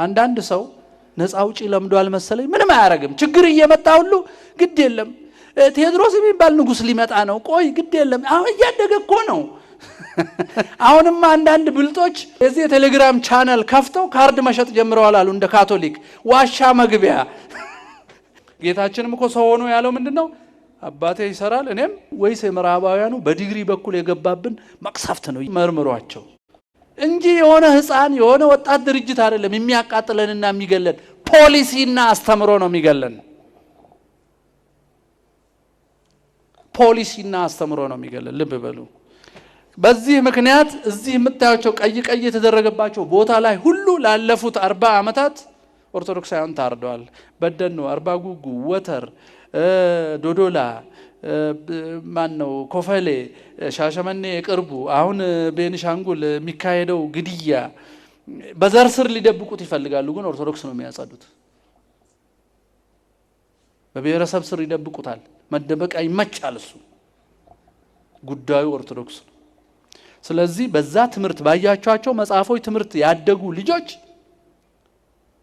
አንዳንድ ሰው ነፃ አውጪ ለምዷል መሰለኝ ምንም አያረግም ችግር እየመጣ ሁሉ ግድ የለም ቴዎድሮስ የሚባል ንጉስ ሊመጣ ነው ቆይ ግድ የለም አሁን እያደገ እኮ ነው አሁንም አንዳንድ ብልጦች የዚህ ቴሌግራም ቻናል ከፍተው ካርድ መሸጥ ጀምረዋል አሉ እንደ ካቶሊክ ዋሻ መግቢያ ጌታችንም እኮ ሰው ሆኖ ያለው ምንድነው አባቴ ይሰራል እኔም ወይስ የምዕራባውያኑ በዲግሪ በኩል የገባብን መቅሰፍት ነው መርምሯቸው እንጂ የሆነ ህፃን የሆነ ወጣት ድርጅት አይደለም የሚያቃጥለንና የሚገለን ፖሊሲና አስተምሮ ነው የሚገለን ፖሊሲና አስተምሮ ነው የሚገለን ልብ በሉ በዚህ ምክንያት እዚህ የምታዩቸው ቀይ የተደረገባቸው ቦታ ላይ ሁሉ ላለፉት 40 አመታት ኦርቶዶክሳውያን ታርደዋል በደኖ አርባ ጉጉ ወተር ዶዶላ ማን ነው ኮፈሌ ሻሸመኔ ቅርቡ አሁን ቤንሻንጉል የሚካሄደው ግድያ በዘር ስር ሊደብቁት ይፈልጋሉ ግን ኦርቶዶክስ ነው የሚያጸዱት በብሔረሰብ ስር ይደብቁታል መደበቅ አይመቻል እሱ ጉዳዩ ኦርቶዶክስ ነው ስለዚህ በዛ ትምህርት ባያቻቸው መጽሐፎች ትምህርት ያደጉ ልጆች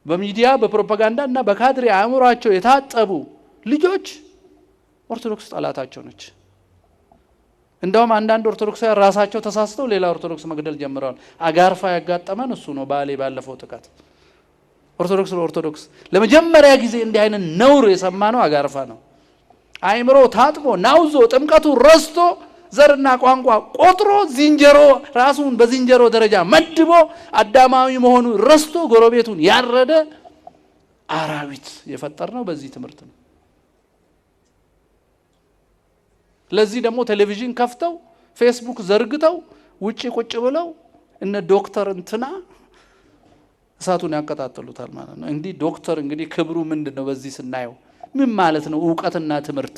በሚዲያ በፕሮፓጋንዳ እና በካድሬ አእምሯቸው የታጠቡ ልጆች ኦርቶዶክስ ጠላታቸው ነች እንደውም አንዳንድ ኦርቶዶክሳውያን ራሳቸው ተሳስተው ሌላ ኦርቶዶክስ መግደል ጀምረዋል አጋርፋ ያጋጠመን እሱ ነው ባሌ ባለፈው ጥቃት ኦርቶዶክስ ለመጀመሪያ ጊዜ እንዲህ አይነት ነውር የሰማነው አጋርፋ ነው አይምሮ ታጥቦ ናውዞ ጥምቀቱ ረስቶ ዘርና ቋንቋ ቆጥሮ ዝንጀሮ ራሱን በዝንጀሮ ደረጃ መድቦ አዳማዊ መሆኑ ረስቶ ጎረቤቱን ያረደ አራዊት የፈጠርነው በዚህ ትምህርት ነው ለዚህ ደግሞ ቴሌቪዥን ከፍተው ፌስቡክ ዘርግተው ውጪ ቁጭ ብለው እነ ዶክተር እንትና እሳቱን ያቀጣጥሉታል ማለት ነው እንግዲህ ዶክተር እንግዲህ ክብሩ ምንድነው በዚህ ስናየው ምን ማለት ነው ዕውቀትና ትምህርት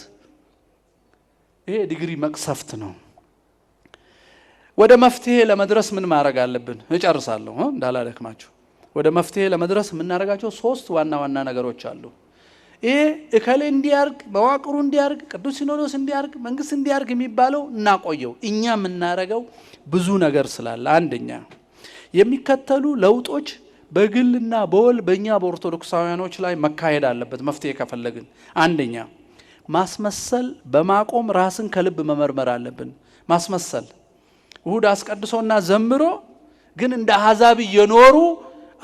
ይሄ ዲግሪ መቅሰፍት ነው ወደ መፍትሄ ለመድረስ ምን ማድረግ አለብን እጨርሳለሁ እንዳላደክማችሁ ወደ መፍትሄ ለመድረስ ምን እናረጋቸው 3 ዋና ነገሮች አሉ ይሄ እከሌ እንዲያርግ በዋቅሩ እንዲያርግ ቅዱስ ሲኖዶስ እንዲያርግ መንግስት እንዲያርግ የሚባለው እናቆየው እኛ ምናረጋው ብዙ ነገር ስላለ አንደኛ የሚከተሉ ለውጦች በግልና በወል በእኛ በኦርቶዶክሳውያኖች ላይ መካሄድ አለበት መፍትሄ ከፈለግን አንደኛ ማስመሰል በማቆም ራስን ከልብ መመርመር አለብን ማስመሰል እሁድ አስቀድሶና ዘምሮ ግን እንደ አሕዛብ እየኖሩ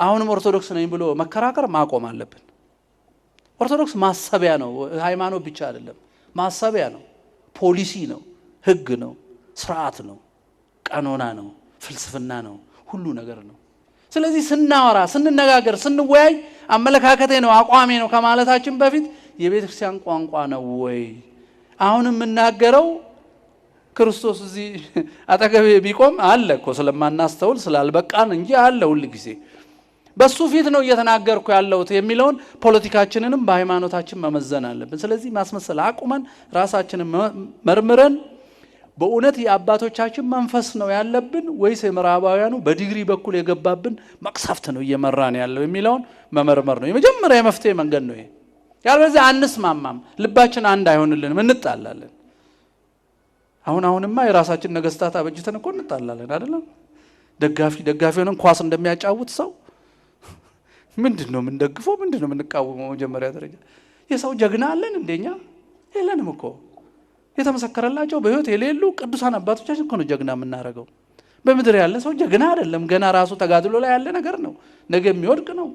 አሁንም ኦርቶዶክስ ነኝ ብሎ መከራከር ማቆም አለብን ኦርቶዶክስ ማሰቢያ ነው ሃይማኖት ብቻ አይደለም ማሰቢያ ነው ፖሊሲ ነው ህግ ነው ስርዓት ነው ቀኖና ነው ፍልስፍና ነው ሁሉ ነገር ነው ስለዚህ ስናወራ ስንነጋገር ስንወያይ አመለካከቴ ነው አቋሜ ነው ከማለታችን በፊት የቤተክርስቲያን ቋንቋ ነው ወይ አሁንም እናገረው ክርስቶስ እዚህ አጠገቤ ቢቆም አለ እኮ ስለማናስተውል ስላልበቃን እንጂ አለ ሁሉ ጊዜ በሱ ፊት ነው እየተናገርኩ ያለሁት የሚለውን ፖለቲካችንንም በሃይማኖታችን መመዘን አለብን ስለዚህ ማስመሰል አቁመን ራሳችንን መርምረን በእውነት የአባቶቻችን መንፈስ ነው ያለብን ወይስ የምዕራባውያኑ በዲግሪ በኩል የገባብን መቅሰፍት ነው እየመራን ያለው የሚለውን መመርመር ነው የመጀመሪያ የመፍትሄ መንገድ ነው ይሄ ያለበለዚያ አንስማማም ልባችን አንድ አይሆንልንም እንጣላለን አሁንማ የራሳችን ነገስታት አበጅተን እኮ እንጣላለን አይደለም ደጋፊ ሆነን ኳስ እንደሚያጫውት ሰው ምንድነው ምን ደግፎ ምንድነው ምንቃወመው መጀመሪያ ደረጃ የሰው ጀግና አለን እንደኛ የለንም እኮ የተመሰከረላቸው በህይወት የሌሉ ቅዱሳን አባቶቻችን እኮ ነው ጀግና የምናረገው በመድር ያለ ሰው ጀግና አይደለም ገና ራሱ ተጋድሎ ላይ ያለ ነገር ነው ነገ የሚወድቅ ነው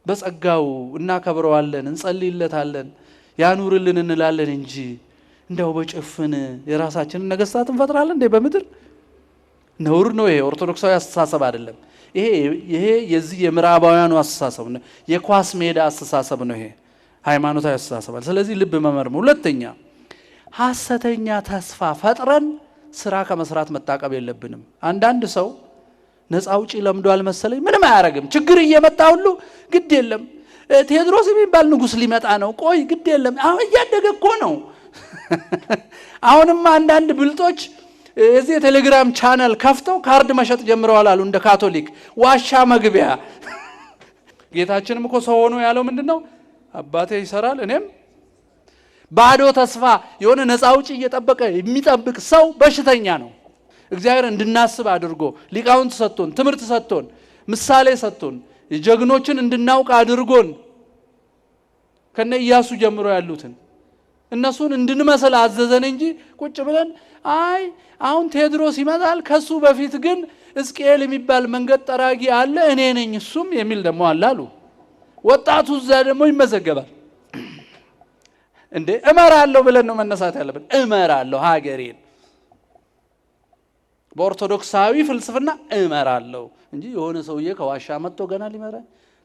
በጸጋው እናከብረዋለን እንጸልይለታለን ያኑርልን እንላለን እንጂ እንደው በጭፍን የራሳችንን ነገስታት እንፈጥራለን እንደ በመድር ነውር ነው ይሄ ኦርቶዶክሳዊ አስተሳሰብ አይደለም ይሄ የዚህ የምዕራባውያኑ አስተሳሰብ ነው የኳስ ሜዳ አስተሳሰብ ነው ይሄ ሃይማኖታዊ አስተሳሰብ ስለዚህ ልብ መመርመር ሁለተኛ ሐሰተኛ ተስፋ ፈጥረን ስራ ከመስራት መታቀብ የለብንም አንዳንድ ሰው ነፃ አውጪ ለምዷል መሰለኝ ምንም አያረግም ችግር እየመጣ ሁሉ ግድ የለም ቴዎድሮስ የሚባል ንጉስ ሊመጣ ነው ቆይ ግድ የለም አሁን እያደገ እኮ ነው አሁንም አንዳንድ ብልጦች የዚህ ቴሌግራም ቻናል ከፍተው ካርድ መሸጥ ጀምረዋል አሉ እንደ ካቶሊክ ዋሻ መግቢያ ጌታችንም እኮ ሰው ሆኖ ያለው ምንድነው አባቴ ይሰራል እኔም ባዶ ተስፋ የሆነ ነፃ አውጪ እየጠበቀ የሚጠብቅ ሰው በሽተኛ ነው እግዚአብሔር እንድናስብ አድርጎ ሊቃውንት ሰጥቶን ትምህርት ሰጥቶን ምሳሌ ሰጥቶን የጀግኖችን እንድናውቅ አድርጎን ከነ ኢያሱ ጀምሮ ያሉትን እነሱን እንድንመስል አዘዘን እንጂ ቁጭ ብለን አይ አሁን ቴዎድሮስ ይመጣል ከሱ በፊት ግን ሕዝቅኤል የሚባል መንገድ ጠራጊ አለ እኔ ነኝ እሱም የሚል ደግሞ አላሉ። ወጣቱ እዛ ደግሞ ይመዘገባል። እንዴ እመራለሁ ብለን ነው መነሳት ያለብን። እመራለሁ ሀገሬን በኦርቶዶክሳዊ ፍልስፍና እመራለሁ እንጂ የሆነ ሰውዬ ከዋሻ መጥቶ ገና ሊመራ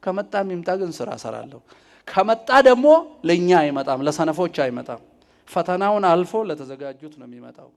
ከመጣም ይምጣ ግን ስራ ሰራለሁ። ከመጣ ደግሞ ለኛ አይመጣም፣ ለሰነፎች አይመጣም። ፈተናውን አልፎ ለተዘጋጁት ነው የሚመጣው።